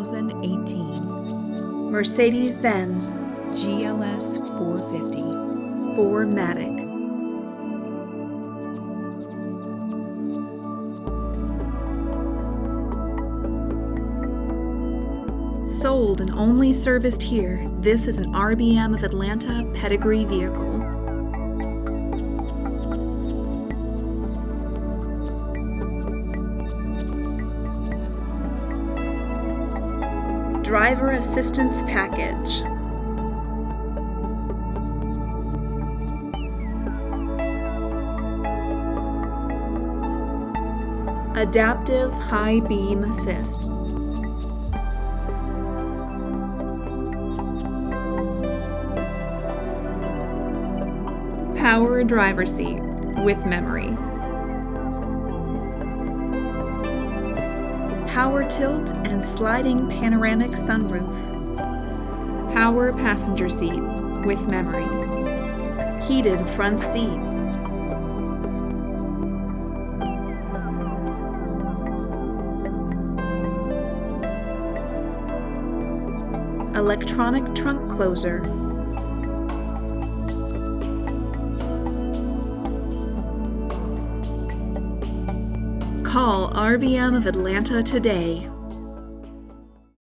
2018 Mercedes-Benz GLS 450 4MATIC. Sold and only serviced here, this is an RBM of Atlanta pedigree vehicle. Driver assistance package. Adaptive high beam assist. Power driver seat with memory. Power tilt and sliding panoramic sunroof. Power passenger seat with memory. Heated front seats. Electronic trunk closer. Call RBM of Atlanta today